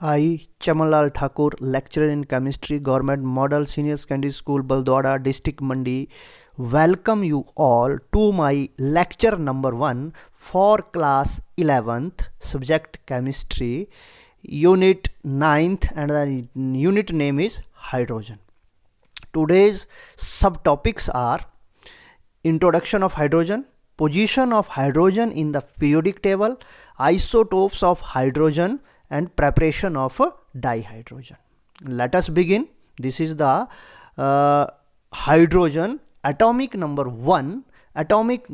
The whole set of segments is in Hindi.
I, Chamanlal Thakur, lecturer in chemistry, Government Model Senior Secondary School, Baldwada, District Mandi, welcome you all to my lecture number 1 for class 11th, subject chemistry, unit 9th, and the unit name is hydrogen. Today's subtopics are introduction of hydrogen, position of hydrogen in the periodic table, isotopes of hydrogen, and preparation of dihydrogen. Let us begin. This is the hydrogen atomic number 1. Atomic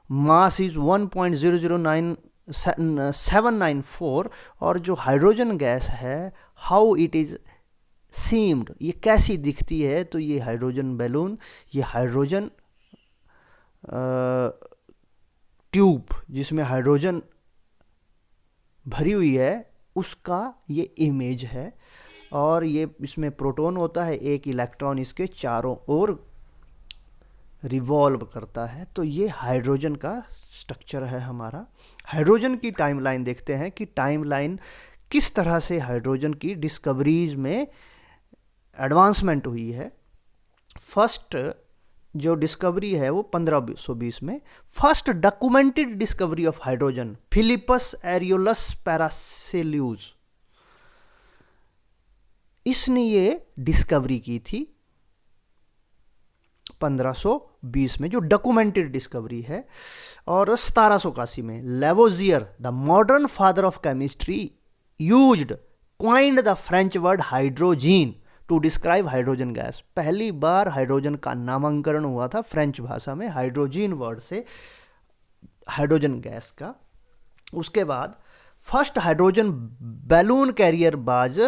mass is 1.009794 और जो हाइड्रोजन गैस है हाउ इट इज़ सीम्ड, ये कैसी दिखती है, तो ये हाइड्रोजन बैलून, ये हाइड्रोजन ट्यूब जिसमें हाइड्रोजन भरी हुई है उसका ये इमेज है। और ये इसमें प्रोटॉन होता है, एक इलेक्ट्रॉन इसके चारों ओर रिवॉल्व करता है। तो ये हाइड्रोजन का स्ट्रक्चर है हमारा। हाइड्रोजन की टाइमलाइन देखते हैं कि टाइमलाइन किस तरह से हाइड्रोजन की डिस्कवरीज में एडवांसमेंट हुई है। फर्स्ट जो डिस्कवरी है वो 1520 में, first documented discovery of hydrogen Philippus Aureolus Paracelsus, इसने ये डिस्कवरी की थी 1520 में, जो डॉक्यूमेंटेड डिस्कवरी है। और 1781 में Lavoisier, the modern father of chemistry, used coined the French word hydrogene to describe hydrogen gas. पहली बार हाइड्रोजन का नामकरण हुआ था फ्रेंच भाषा में हाइड्रोजीन वर्ड से हाइड्रोजन गैस का। उसके बाद फर्स्ट हाइड्रोजन बैलून कैरियर बाज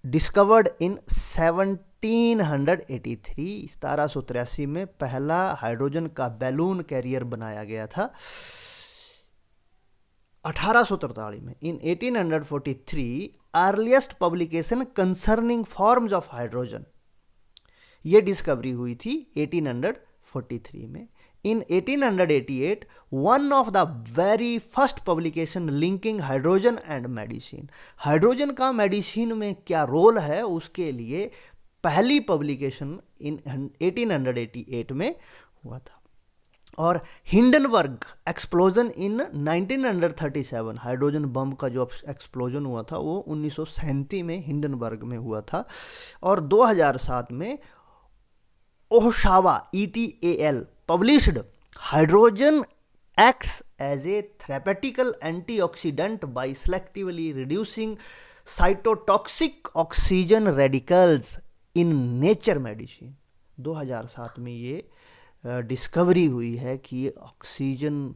डिस्कवर्ड इन 1783। 1783 में पहला हाइड्रोजन का बैलून कैरियर बनाया गया था। 1843 में इन 1843 earliest publication concerning forms of hydrogen, ये डिस्कवरी हुई थी 1843 में। इन 1888 one of the very first publication linking hydrogen and medicine, hydrogen का मेडिसिन में क्या रोल है उसके लिए पहली पब्लिकेशन इन 1888 में हुआ था। और हिंडनबर्ग एक्सप्लोजन इन 1937, हाइड्रोजन बम का जो एक्सप्लोजन हुआ था वो 1937 में हिंडनबर्ग में हुआ था। और 2007 में Ohsawa ETAL published hydrogen acts as a therapeutical antioxidant by selectively reducing cytotoxic oxygen radicals in Nature Medicine. 2007 में ये डिस्कवरी हुई है कि ऑक्सीजन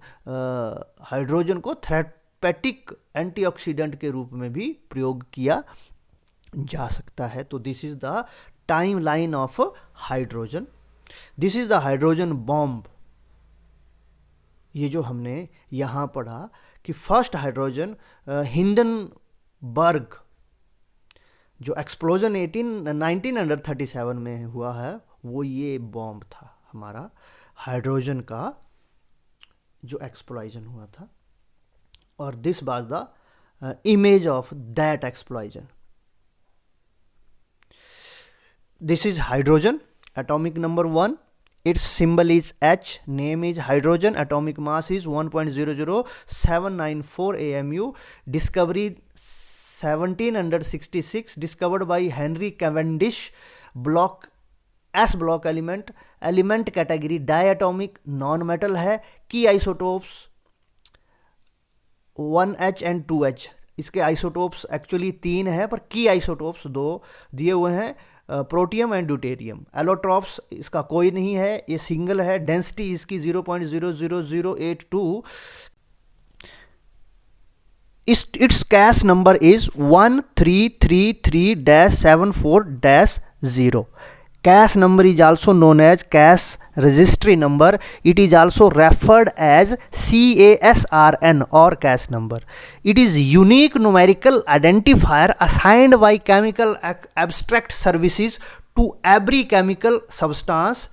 हाइड्रोजन को थेरेपेटिक एंटीऑक्सीडेंट के रूप में भी प्रयोग किया जा सकता है। तो this is the time line of hydrogen. This is the hydrogen bomb. ये जो हमने यहाँ पढ़ा कि फर्स्ट हाइड्रोजन हिंडनबर्ग जो एक्सप्लोजन 1937 में हुआ है वो ये बॉम्ब था हमारा हाइड्रोजन का जो एक्सप्लोजन हुआ था। और this was the image of that explosion. This is hydrogen atomic number 1, its symbol is H, name is hydrogen, atomic mass is 1.00794 AMU, discovery 1766, discovered by Henry Cavendish, block S block element, element category diatomic, non metal है। की आइसोटोप्स 1H एंड 2H, इसके आइसोटोप्स एक्चुअली 3 है पर की आइसोटोप्स 2 दिए हुए हैं, प्रोटियम एंड ड्यूटेरियम। एलोट्रॉप्स इसका कोई नहीं है, ये सिंगल है। डेंसिटी इसकी 0.00082। It's cash number is 1333-74-0। Cash number is also known as cash registry number. It is also referred as CASRN or cash number. It is unique numerical identifier assigned by chemical abstract services to every chemical substance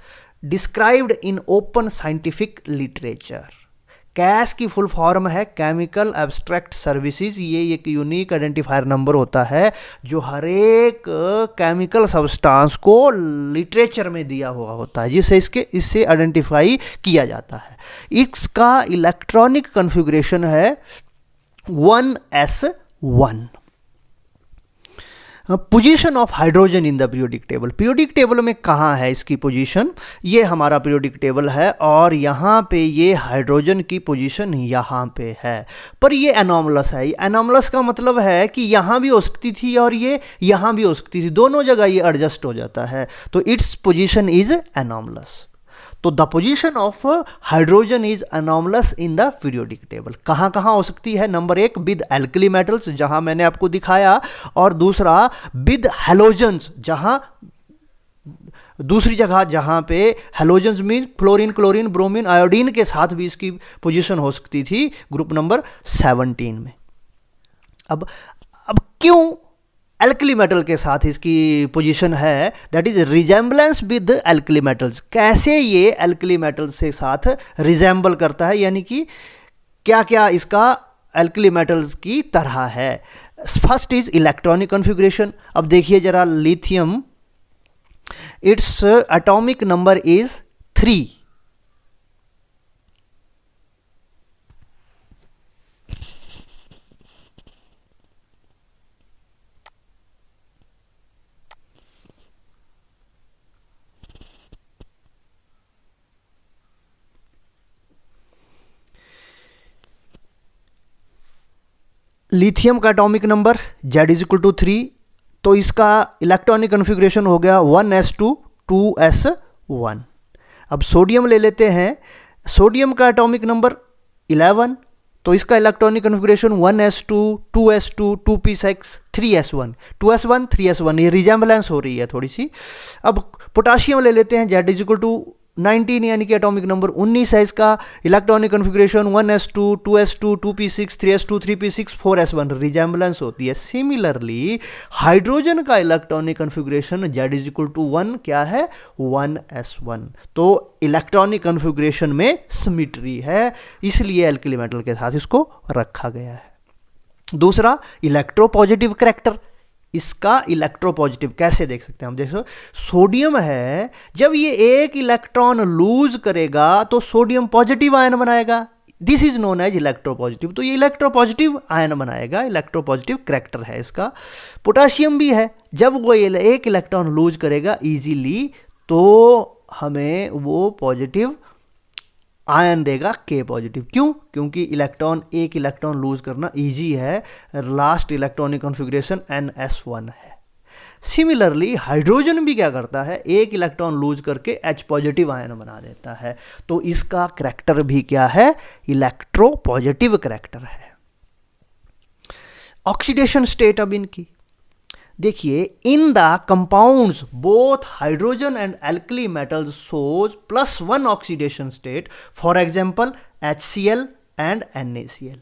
described in open scientific literature. कैस की फुल फॉर्म है केमिकल एब्स्ट्रैक्ट सर्विसेज। ये एक यूनिक आइडेंटिफायर नंबर होता है जो हर एक केमिकल सब्सटेंस को लिटरेचर में दिया हुआ होता है, जिससे इससे आइडेंटिफाई किया जाता है। इसका इलेक्ट्रॉनिक कॉन्फ़िगरेशन है 1s1। Position of hydrogen in the periodic table, periodic table में कहाँ है इसकी पोजीशन? ये हमारा पीरियोडिक टेबल है और यहाँ पे ये हाइड्रोजन की पोजीशन यहाँ पे है, पर ये एनॉमलस है। एनॉमलस का मतलब है कि यहाँ भी हो सकती थी और ये यहाँ भी हो सकती थी, दोनों जगह ये एडजस्ट हो जाता है, तो इट्स पोजीशन इज एनॉमलस। तो the position of hydrogen is anomalous in the periodic table. कहाँ कहाँ हो सकती है? नंबर 1 विद एल्कली मेटल्स, जहाँ मैंने आपको दिखाया, और दूसरा विद हेलोजन्स, जहाँ दूसरी जगह जहाँ पे halogens mean fluorine, chlorine, bromine, iodine के साथ भी इसकी पोजीशन हो सकती थी ग्रुप नंबर 17 में। अब क्यों एल्कली मेटल के साथ इसकी पोजीशन है? That is resemblance with alkali metals. कैसे ये एल्कली मेटल्स के साथ रिजेंबल करता है, यानी कि क्या क्या इसका एल्कली मेटल्स की तरह है। First is electronic configuration. अब देखिए जरा, lithium, its atomic number is 3। Lithium का एटॉमिक नंबर Z = 3, तो इसका इलेक्ट्रॉनिक कॉन्फ़िगरेशन हो गया 1s2 2s1। अब सोडियम ले लेते हैं, सोडियम का एटॉमिक नंबर 11, तो इसका electronic configuration 1s2 2s2 2p6 3s1 2s1 3s1, ये रिजेम्बलेंस हो रही है थोड़ी सी। अब पोटाशियम ले लेते हैं, Z = 19, यानी कि एटॉमिक नंबर 19 है इसका, electronic configuration 1s2 2s2 2p6 3s2 3p6 4s1, resemblance होती है। सिमिलरली हाइड्रोजन का इलेक्ट्रॉनिक कॉन्फ़िगरेशन Z = 1 क्या है? 1s1। तो इलेक्ट्रॉनिक कॉन्फ़िगरेशन में सिमिट्री है, इसलिए एल्कली मेटल के साथ इसको रखा गया है। दूसरा, इलेक्ट्रोपॉजिटिव करैक्टर। इसका इलेक्ट्रोपॉजिटिव कैसे देख सकते हैं हम? देखो, सोडियम है, जब ये एक इलेक्ट्रॉन लूज करेगा तो सोडियम पॉजिटिव आयन बनाएगा, this is known as electropositive. तो ये इलेक्ट्रोपॉजिटिव आयन बनाएगा, इलेक्ट्रोपॉजिटिव करैक्टर है इसका। पोटाशियम भी है, जब वो एक इलेक्ट्रॉन लूज करेगा इजीली तो हमें वो पॉजिटिव आयन देगा K पॉजिटिव। क्यों? क्योंकि एक इलेक्ट्रॉन लूज करना इजी है, लास्ट इलेक्ट्रॉनिक कॉन्फ़िगरेशन NS1 है। सिमिलरली हाइड्रोजन भी क्या करता है? एक इलेक्ट्रॉन लूज करके H पॉजिटिव आयन बना देता है, तो इसका करैक्टर भी क्या है? इलेक्ट्रोपॉजिटिव करैक्टर है। ऑक्सीडेशन स्टेट अब इनकी देखिए, इन the compounds both hydrogen and alkali metals shows +1 oxidation state, for example HCl and NaCl।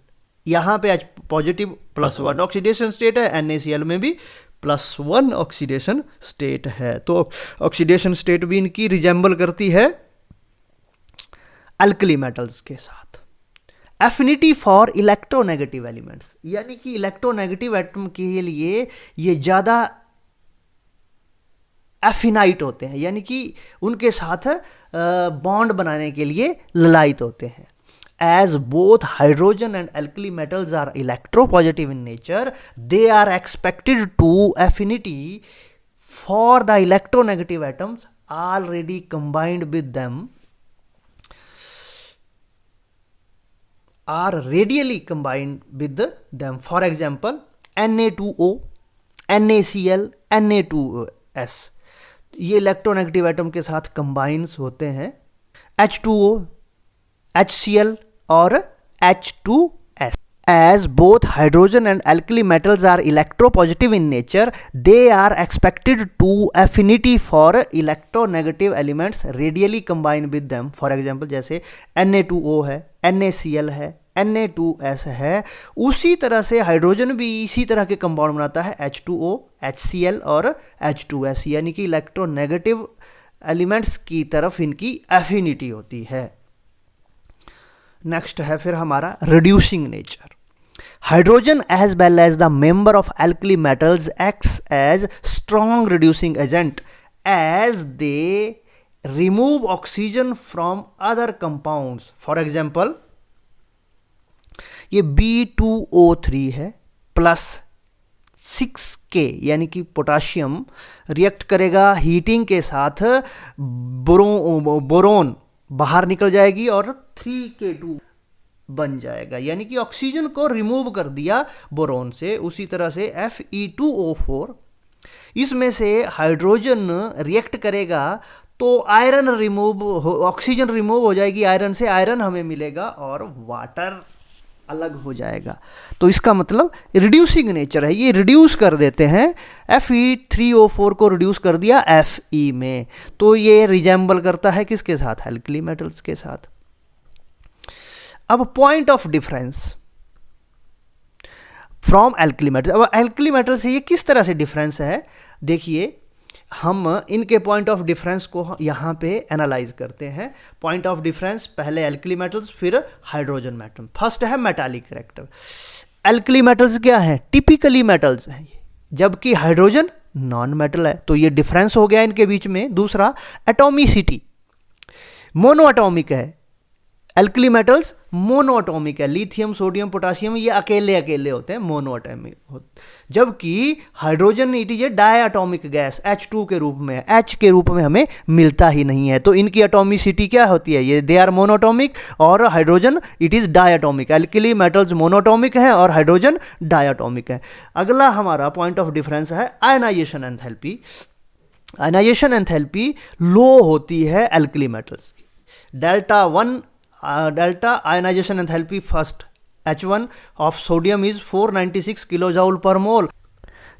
यहाँ पे H पॉजिटिव +1 ऑक्सीडेशन स्टेट है, NaCl में भी +1 ऑक्सीडेशन स्टेट है। तो ऑक्सीडेशन स्टेट भी इनकी रिजेंबल करती है एल्कली मेटल्स के साथ। एफिनिटी फॉर इलेक्ट्रोनेगेटिव एलिमेंट्स, यानी कि इलेक्ट्रोनेगेटिव एटम के लिए ये ज़्यादा एफिनाइट होते हैं, यानी कि उनके साथ बॉन्ड बनाने के लिए ललायित होते हैं। As both hydrogen and alkali metals are electropositive in nature, they are expected to affinity for the electronegative atoms already combined with them are radially combined with them. For example, Na2O, NaCl, Na2S, ये इलेक्ट्रोनेगेटिव एटम के साथ कंबाइंस होते हैं। H2O, HCl और H2S. As both hydrogen and alkali metals are electropositive in nature, they are expected to affinity for electronegative elements radially combine with them. For example, जैसे Na2O है, NaCl है, Na2S है, उसी तरह से हाइड्रोजन भी इसी तरह के कंपाउंड बनाता है, H2O, HCl और H2S, यानी कि इलेक्ट्रोनेगेटिव एलिमेंट्स की तरफ इनकी एफिनिटी होती है। नेक्स्ट है फिर हमारा reducing nature. Hydrogen as well as the member of alkali metals acts as strong reducing agent as they remove oxygen from other compounds. For example, ये B2O3 है प्लस 6K यानी कि पोटाशियम रिएक्ट करेगा हीटिंग के साथ, बोरोन बाहर निकल जाएगी और 3K2 बन जाएगा, यानी कि ऑक्सीजन को रिमूव कर दिया बोरोन से. उसी तरह से Fe2O4, इसमें से हाइड्रोजन रिएक्ट करेगा तो आयरन रिमूव, ऑक्सीजन रिमूव हो जाएगी आयरन से, आयरन हमें मिलेगा और वाटर अलग हो जाएगा. तो इसका मतलब रिड्यूसिंग नेचर है, ये रिड्यूस कर देते हैं. Fe3O4 को रिड्यूस कर दिया Fe में, तो ये रिजेंबल करता है किसके साथ? एल्कली मेटल्स के साथ. अब point of difference from alkali metals. अब एल्कली मेटल से ये किस तरह से डिफरेंस है, देखिए हम इनके पॉइंट ऑफ डिफरेंस को यहाँ पे एनालाइज करते हैं. पॉइंट ऑफ डिफरेंस, पहले एल्कली मेटल्स फिर हाइड्रोजन मेटल. फर्स्ट है मेटालिक कैरेक्टर. एल्कली मेटल्स क्या है? टिपिकली मेटल्स हैं, जबकि हाइड्रोजन नॉन मेटल है. तो ये डिफरेंस हो गया इनके बीच में. दूसरा, एटॉमिसिटी, मोनो एटॉमिक है. एल्कली मेटल्स मोनो एटॉमिक है, लिथियम, सोडियम, पोटाशियम ये अकेले अकेले होते हैं, मोनो एटॉमिक होते. जबकि hydrogen it is a diatomic gas, H2 के रूप में, H के रूप में हमें मिलता ही नहीं है. तो इनकी एटॉमिसिटी क्या होती है? ये दे आर मोनोटॉमिक और hydrogen it is diatomic. Alkali metals monoatomic है और हाइड्रोजन डाई एटॉमिक है. अगला हमारा पॉइंट ऑफ डिफरेंस है ionization enthalpy. Ionization enthalpy low होती है एल्कली मेटल्स की. Delta ionization enthalpy first H1 of sodium is 496 kilo joule per mole.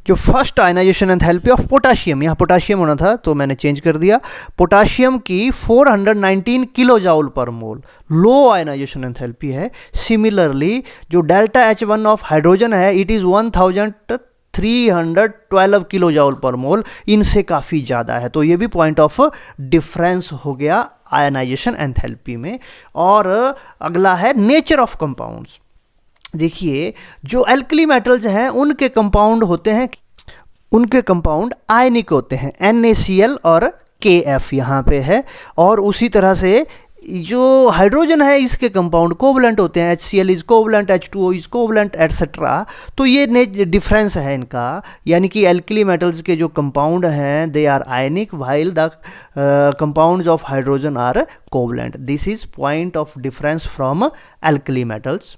जो first ionization enthalpy of potassium, यहाँ पोटाशियम होना था तो मैंने चेंज कर दिया, पोटाशियम की 419 kilo joule per mole low ionization enthalpy है. सिमिलरली जो डेल्टा H1 ऑफ हाइड्रोजन है it is 1312 kilo joule per mole, इनसे काफ़ी ज़्यादा है. तो ये भी पॉइंट ऑफ डिफरेंस हो गया आयनाइजेशन एंथैल्पी में. और अगला है नेचर ऑफ कंपाउंड्स. देखिए जो एल्कली मेटल्स हैं उनके कंपाउंड होते हैं, उनके कंपाउंड आयनिक होते हैं, NaCl और Kf यहाँ पे है. और उसी तरह से जो हाइड्रोजन है इसके कंपाउंड कोवलेंट होते हैं, HCl is covalent, H2O is covalent etcetera. तो ये डिफरेंस है इनका, यानी कि एल्कली मेटल्स के जो कंपाउंड हैं they are ionic while the compounds of hydrogen are covalent. This is point of difference from alkali metals.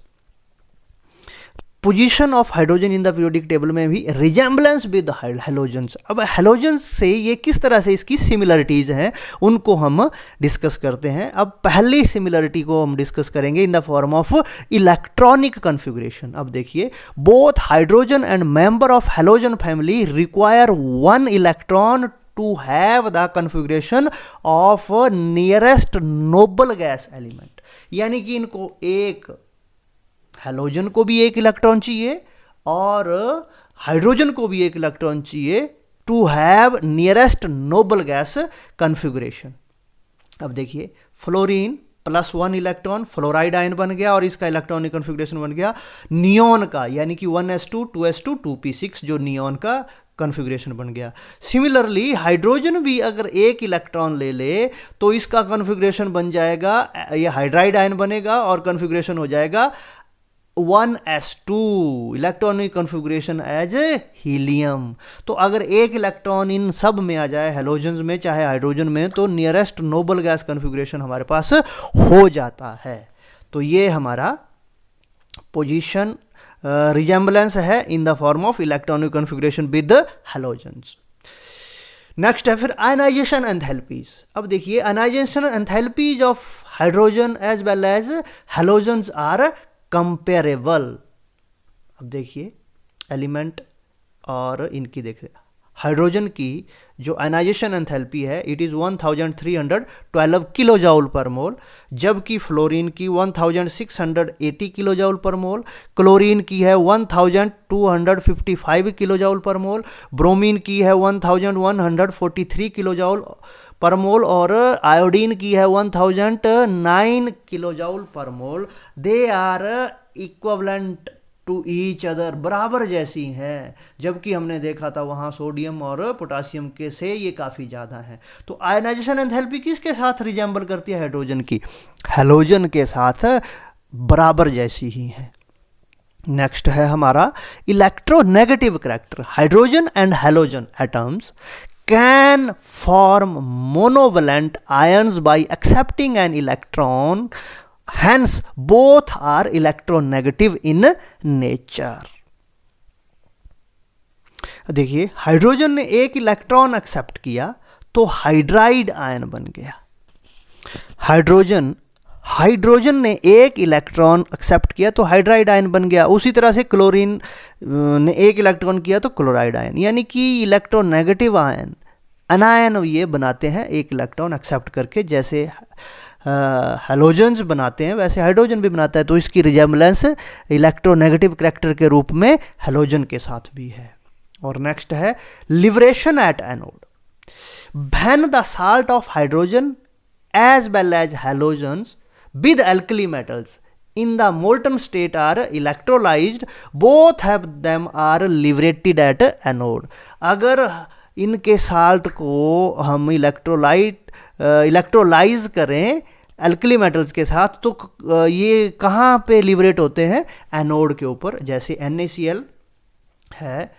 Position of hydrogen in the periodic table में भी रिजेंबलेंस विद हेलोजेंस. अब हेलोजेंस से ये किस तरह से इसकी सिमिलरिटीज हैं उनको हम डिस्कस करते हैं. अब पहली सिमिलरिटी को हम डिस्कस करेंगे in the form of electronic configuration. अब देखिए both hydrogen and member of halogen family require one electron to have the configuration of nearest noble gas element. यानी कि इनको एक हेलोजन को भी एक इलेक्ट्रॉन चाहिए और हाइड्रोजन को भी एक इलेक्ट्रॉन चाहिए to have nearest noble gas configuration. अब देखिए फ्लोरीन +1 इलेक्ट्रॉन फ्लोराइड आयन बन गया और इसका इलेक्ट्रॉनिक कॉन्फ़िगरेशन बन गया नियॉन का, यानी कि 1s2 2s2 2p6 जो नियॉन का कॉन्फ़िगरेशन बन गया. सिमिलरली हाइड्रोजन भी अगर एक इलेक्ट्रॉन ले ले तो इसका कॉन्फ़िगरेशन बन जाएगा, ये हाइड्राइड आयन बनेगा और कॉन्फ़िगरेशन हो जाएगा 1s2, electronic configuration as helium. तो अगर एक इलेक्ट्रॉन इन सब में आ जाए, हेलोजन्स में चाहे हाइड्रोजन में, तो नियरेस्ट नोबल गैस कॉन्फ़िगरेशन हमारे पास हो जाता है. तो ये हमारा पोजीशन रिजेंबलेंस है in the form of electronic configuration with halogens. Next है फिर आयनाइजेशन एंथैल्पीज. अब देखिए ionization enthalpies of hydrogen as well as halogens are comparable. अब देखिए एलिमेंट और इनकी देखिए हाइड्रोजन की जो आयनाइजेशन एंथैल्पी है it is 1312 kilo joule per mole, जबकि फ्लोरीन की 1680 किलो जूल पर मोल, क्लोरीन की है 1255 किलो जूल पर मोल, ब्रोमीन की है 1143 किलो जूल पर मोल और आयोडीन की है 1009 kilo joule per mole. They are equivalent to each other, बराबर जैसी हैं, जबकि हमने देखा था वहाँ सोडियम और पोटासियम के से ये काफ़ी ज़्यादा है। तो आयनाइजेशन एंथैल्पी किसके साथ रिजेंबल करती है? हाइड्रोजन की, हैलोजन के साथ बराबर जैसी ही है। नेक्स्ट है हमारा electronegative character. Hydrogen and halogen atoms can form monovalent ions bye accepting an electron, hence both are electronegative in nature। देखिए, हाइड्रोजन ने एक इलेक्ट्रॉन एक्सेप्ट किया तो हाइड्राइड आयन बन गया। हाइड्रोजन ने एक इलेक्ट्रॉन एक्सेप्ट किया तो हाइड्राइड आयन बन गया। उसी तरह से क्लोरीन ने एक इलेक्ट्रॉन किया तो क्लोराइड आयन, यानी कि इलेक्ट्रोनेगेटिव आयन, अनायन ये बनाते हैं एक इलेक्ट्रॉन एक्सेप्ट करके। जैसे हैलोजन्स बनाते हैं वैसे हाइड्रोजन भी बनाता है। तो इसकी रिजेम्बलेंस इलेक्ट्रोनेगेटिव करैक्टर के रूप में हैलोजन के साथ भी है। और नेक्स्ट है liberation at anode. When the salt of hydrogen as well as halogens with alkali metals in the molten state are electrolyzed, both of them are liberated at anode। अगर इनके साल्ट को हम इलेक्ट्रोलाइज करें एल्कली मेटल्स के साथ तो ये कहाँ पे लिबरेट होते हैं? एनोड के ऊपर। जैसे NaCl है,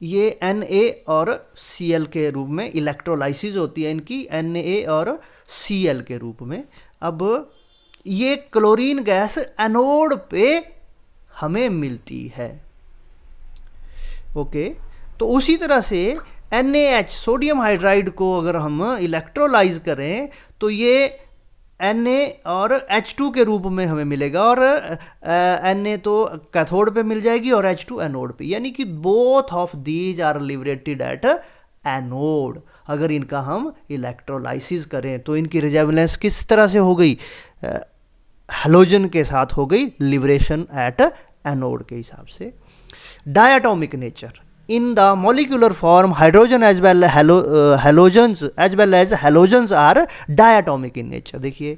ये Na और Cl के रूप में इलेक्ट्रोलाइसिस होती है इनकी, Na और Cl के रूप में। अब ये क्लोरीन गैस एनोड पे हमें मिलती है। ओके, तो उसी तरह से NaH सोडियम हाइड्राइड को अगर हम इलेक्ट्रोलाइज करें तो ये Na और H2 के रूप में हमें मिलेगा, और Na तो कैथोड पे मिल जाएगी और H2 एनोड पे, यानी कि both of these are liberated at anode. अगर इनका हम इलेक्ट्रोलाइसिस करें तो इनकी रिजेम्बलेंस किस तरह से हो गई? हैलोजन के साथ हो गई, लिबरेशन एट एनोड के हिसाब से। Diatomic nature. In the molecular form, hydrogen as well halogens as well as halogens are diatomic in nature। देखिए,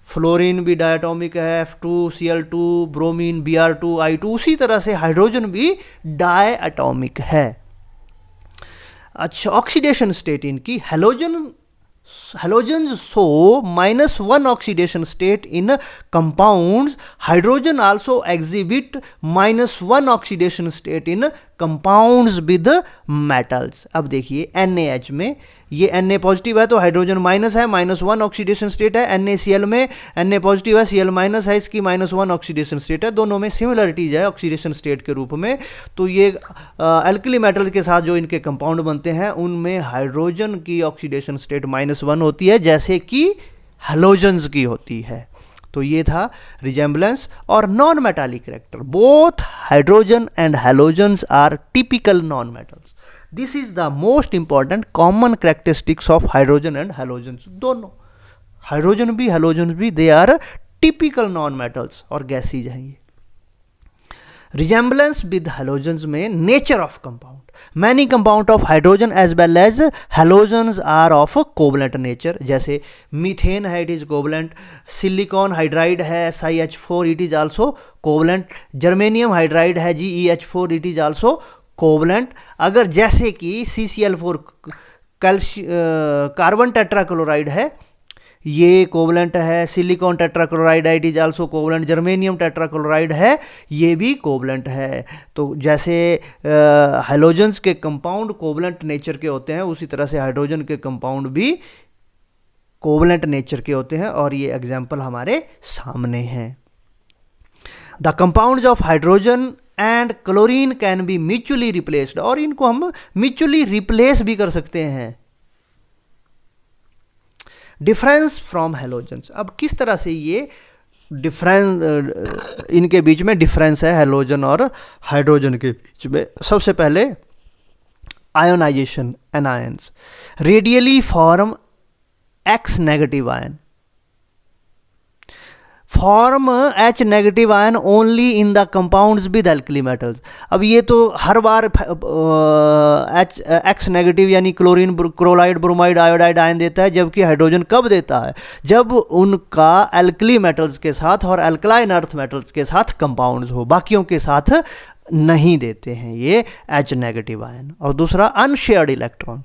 फ्लोरीन भी डायटोमिक है, F2Cl2, ब्रोमीन Br2I2, उसी तरह से हाइड्रोजन भी डायटोमिक है। अच्छा, ऑक्सीडेशन स्टेट इनकी, halogens show -1 oxidation state in compounds। hydrogen also exhibit -1 oxidation state in compounds with metals। अब देखिए NaH में ये Na पॉजिटिव है तो हाइड्रोजन माइनस है, -1 ऑक्सीडेशन स्टेट है। NaCl में Na पॉजिटिव है, Cl माइनस है, इसकी -1 ऑक्सीडेशन स्टेट है। दोनों में सिमिलरिटीज है ऑक्सीडेशन स्टेट के रूप में। तो ये एल्कली मेटल के साथ जो इनके कंपाउंड बनते हैं उनमें हाइड्रोजन की ऑक्सीडेशन स्टेट -1 होती है, जैसे कि हैलोजन्स की होती है। तो ये था रिजेम्बलेंस। और non metallic character, both hydrogen and halogens are typical non metals. This is the most important common characteristics of hydrogen and halogens. दोनों हाइड्रोजन भी हैलोजन भी they are typical non metals और गैसीज हैं ये। रिजेम्बलेंस विद हैलोजन्स में nature of compound, many compound of hydrogen as well as halogens are of covalent nature. जैसे मीथेन है, it is covalent. Silicon hydride है, SiH4, it is also covalent. Germanium hydride है, GeH4, it is also covalent. अगर जैसे कि CCl4 कार्बन टेट्राक्लोराइड है, ये कोवलेंट है। सिलिकॉन टेट्राक्लोराइड है, it is also covalent. Germanium tetrachloride है, ये भी कोवलेंट है। तो जैसे हैलोजन्स के कंपाउंड कोवलेंट नेचर के होते हैं, उसी तरह से हाइड्रोजन के कंपाउंड भी कोवलेंट नेचर के होते हैं, और ये एग्जाम्पल हमारे सामने हैं। The compounds of hydrogen and chlorine can be mutually replaced, और इनको हम म्यूचुअली रिप्लेस भी कर सकते हैं। डिफरेंस फ्रॉम हैलोजन्स, अब किस तरह से ये डिफरेंस, इनके बीच में डिफरेंस है हैलोजन और हाइड्रोजन के बीच में। सबसे पहले ionization, anions radially form X negative ion. Form H negative ion only in the compounds with alkali metals. अब ये तो हर बार X नेगेटिव यानी chlorine, chloride, bromide, iodide ion देता है, जबकि हाइड्रोजन कब देता है? जब उनका एल्कली मेटल्स के साथ और एल्कलाइन अर्थ मेटल्स के साथ कंपाउंड्स हो, बाकियों के साथ नहीं देते हैं ये H नेगेटिव आयन। और दूसरा अनशेयर्ड इलेक्ट्रॉन,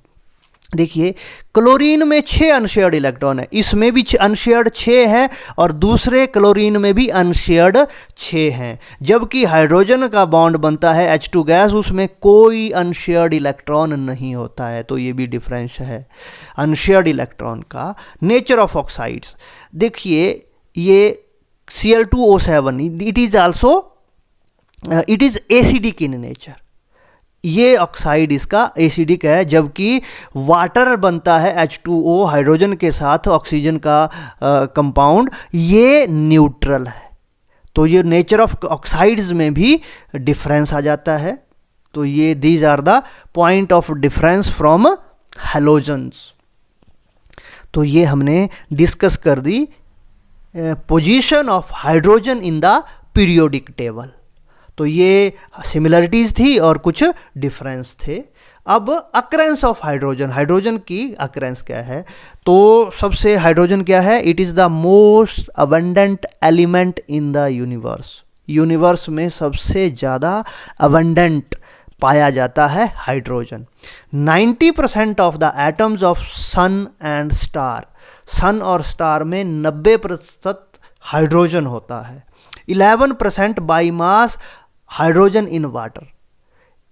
देखिए क्लोरीन में 6 अनशेयर्ड इलेक्ट्रॉन है, इसमें भी अनशेयर्ड 6 है और दूसरे क्लोरीन में भी अनशेयर्ड 6 हैं, जबकि हाइड्रोजन का बॉन्ड बनता है H2 गैस, उसमें कोई अनशेयर्ड इलेक्ट्रॉन नहीं होता है। तो ये भी डिफरेंस है अनशेयर्ड इलेक्ट्रॉन का। नेचर ऑफ ऑक्साइड्स, देखिए ये Cl2O7 it is also it is acidic in nature, ये ऑक्साइड इसका एसिडिक है, जबकि वाटर बनता है H2O हाइड्रोजन के साथ ऑक्सीजन का कंपाउंड, ये न्यूट्रल है। तो ये नेचर ऑफ ऑक्साइड्स में भी डिफरेंस आ जाता है। तो ये these are the point of difference from halogens. तो ये हमने डिस्कस कर दी position of hydrogen in the periodic table. तो ये सिमिलरिटीज़ थी और कुछ डिफरेंस थे। अब अकरेंस ऑफ हाइड्रोजन, हाइड्रोजन की अकरेंस क्या है? तो सबसे हाइड्रोजन क्या है? It is the most abundant element in the universe. Universe में सबसे ज़्यादा अबंडेंट पाया जाता है hydrogen. 90% of the atoms of sun and star, सन और स्टार में 90% हाइड्रोजन होता है। 11% by mass hydrogen in water,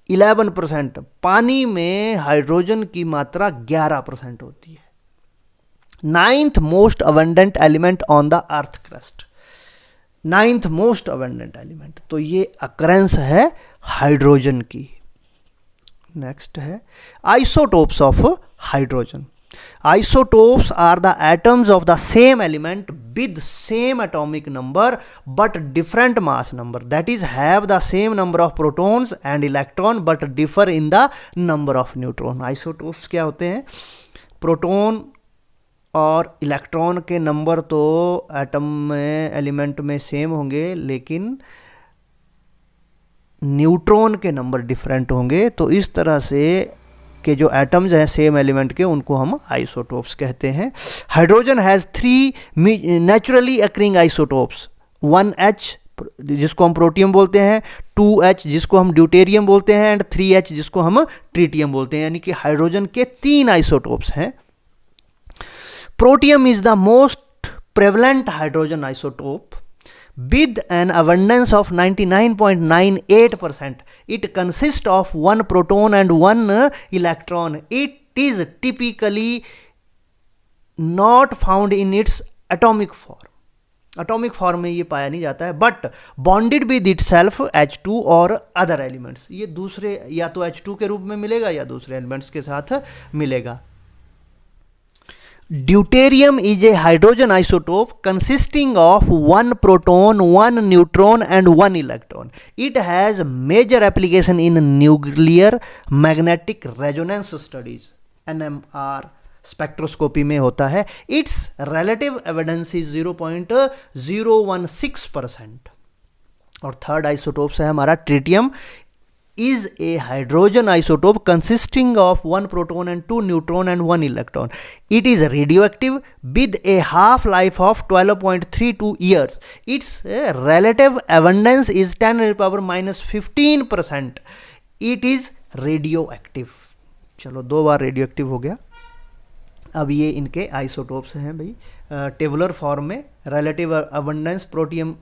11%। पानी में हाइड्रोजन की मात्रा 11% होती है। 9th most abundant element on the earth crust, 9th most abundant element. तो ये अकरेंस है हाइड्रोजन की। नेक्स्ट है isotopes of hydrogen. Isotopes are the atoms of the same element with same atomic number but different mass number, that is have the same number of protons and electron but differ in the number of neutron। Isotopes क्या होते हैं? प्रोटॉन और इलेक्ट्रॉन के नंबर तो एटम में, एलिमेंट में सेम होंगे, लेकिन न्यूट्रॉन के नंबर डिफरेंट होंगे। तो इस तरह से के जो एटम्स हैं सेम एलिमेंट के, उनको हम आइसोटोप्स कहते हैं। Hydrogen has 3 naturally occurring isotopes, 1H जिसको हम प्रोटियम बोलते हैं, 2H जिसको हम ड्यूटेरियम बोलते हैं, एंड 3H जिसको हम ट्रिटियम बोलते हैं। यानी कि हाइड्रोजन के 3 आइसोटोप्स हैं। Protium is the most prevalent hydrogen isotope with an abundance of 99.98%. It consists of 1 proton and 1 electron. It is typically not found in its atomic form. Atomic form में ये पाया नहीं जाता है, but bonded with itself H2 और other elements। ये दूसरे या तो H2 के रूप में मिलेगा या दूसरे एलिमेंट्स के साथ मिलेगा। Deuterium is a hydrogen isotope consisting of 1 proton, 1 neutron and 1 electron. It has major application in nuclear magnetic resonance studies, NMR spectroscopy में होता है। Its relative evidence is 0.016%। और थर्ड आइसोटोप्स है हमारा tritium, is a hydrogen isotope consisting of 1 proton and 2 neutron and 1 electron. It is radioactive with a half-life of 12.32 years. Its relative abundance is 10⁻⁻15%. It is radioactive। चलो 2 बार रेडियोएक्टिव हो गया। अब ये इनके आइसोटोप्स हैं भाई टेबुलर फॉर्म में। रिलेटिव अबंडेंस प्रोटियम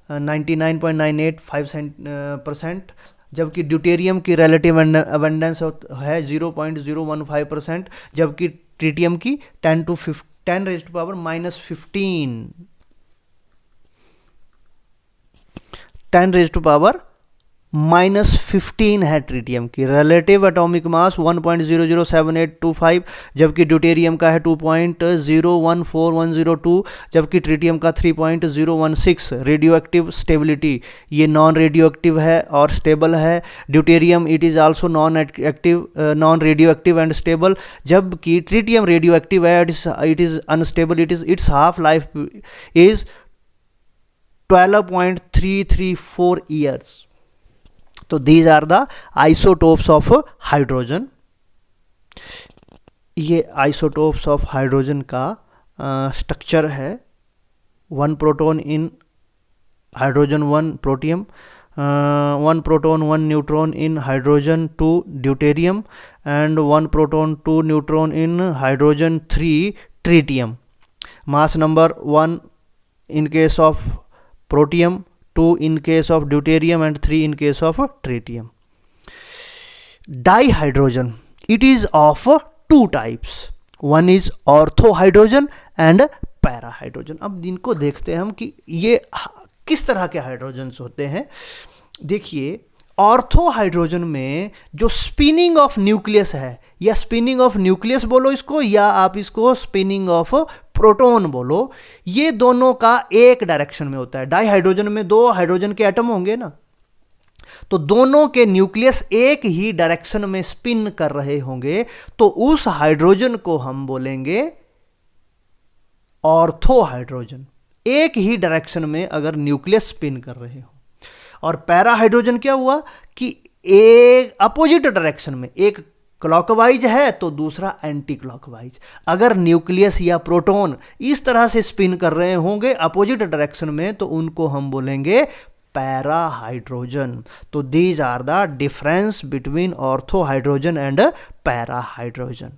99.985%, जबकि ड्यूटेरियम की रिलेटिव अबंडेंस है 0.015%, जबकि ट्रिटियम की 10⁻⁻15 10⁻⁻15 है ट्रिटियम की। रिलेटिव एटॉमिक मास 1.007825, जबकि ड्यूटेरियम का है 2.014102, जबकि ट्रिटियम का 3.016। रेडियो एक्टिव स्टेबिलिटी, ये नॉन रेडियो एक्टिव है और स्टेबल है। Deuterium it is also known radio active and stable, जबकि ट्रिटियम रेडियो एक्टिव है, it is unstable, it's half life is 12.334 years. तो these are the isotopes of hydrogen. ये isotopes of hydrogen का स्ट्रक्चर है. 1 proton in hydrogen 1 protium, 1 proton 1 neutron in hydrogen 2 deuterium, and 1 proton 2 neutron in hydrogen 3 tritium. Mass number 1 in case of protium, 2 in case of deuterium, and 3 in case of tritium. Dihydrogen, it is of 2 types. One is orthohydrogen and पैराहाइड्रोजन. अब इनको देखते हैं हम कि ये किस तरह के हाइड्रोजन्स होते हैं. देखिए, ऑर्थोहाइड्रोजन में जो स्पिनिंग ऑफ न्यूक्लियस है, या स्पिनिंग ऑफ न्यूक्लियस बोलो इसको, या आप इसको स्पिनिंग ऑफ प्रोटॉन बोलो, ये दोनों का एक डायरेक्शन में होता है. डाइहाइड्रोजन में 2 हाइड्रोजन के एटम होंगे ना, तो दोनों के न्यूक्लियस एक ही डायरेक्शन में स्पिन कर रहे होंगे, तो उस हाइड्रोजन को हम बोलेंगे ऑर्थोहाइड्रोजन. एक ही डायरेक्शन में अगर न्यूक्लियस स्पिन कर रहे हो. और पैराहाइड्रोजन क्या हुआ कि एक अपोजिट डायरेक्शन में, एक क्लॉकवाइज है तो दूसरा एंटी क्लॉकवाइज. अगर न्यूक्लियस या प्रोटॉन इस तरह से स्पिन कर रहे होंगे अपोजिट डायरेक्शन में, तो उनको हम बोलेंगे पैराहाइड्रोजन. तो these are the difference between orthohydrogen and parahydrogen.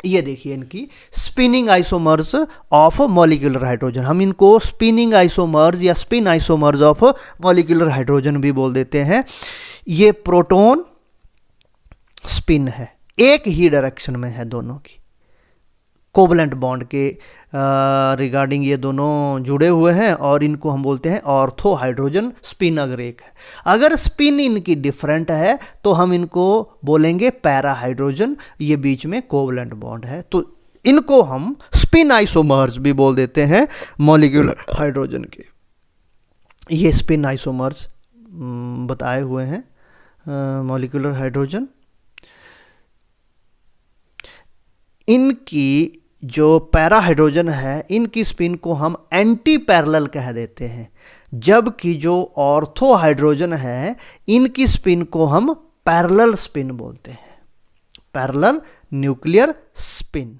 ये देखिए इनकी spinning isomers of molecular hydrogen. हम इनको स्पिनिंग आइसोमर्स या spin isomers of molecular hydrogen भी बोल देते हैं. ये प्रोटॉन स्पिन है, एक ही डायरेक्शन में है दोनों की. कोवलेंट बॉन्ड के रिगार्डिंग ये दोनों जुड़े हुए हैं, और इनको हम बोलते हैं ऑर्थो हाइड्रोजन. स्पिन अगर एक है, अगर स्पिन इनकी डिफरेंट है तो हम इनको बोलेंगे पैरा हाइड्रोजन. ये बीच में कोवलेंट बॉन्ड है, तो इनको हम स्पिन आइसोमर्स भी बोल देते हैं मॉलिक्यूलर हाइड्रोजन के. ये स्पिन आइसोमर्स बताए हुए हैं मॉलिक्यूलर हाइड्रोजन. इनकी जो पैरा हाइड्रोजन है, इनकी स्पिन को हम एंटी पैरेलल कह देते हैं, जबकि जो ऑर्थो हाइड्रोजन है इनकी स्पिन को हम पैरेलल स्पिन बोलते हैं. Parallel nuclear spin.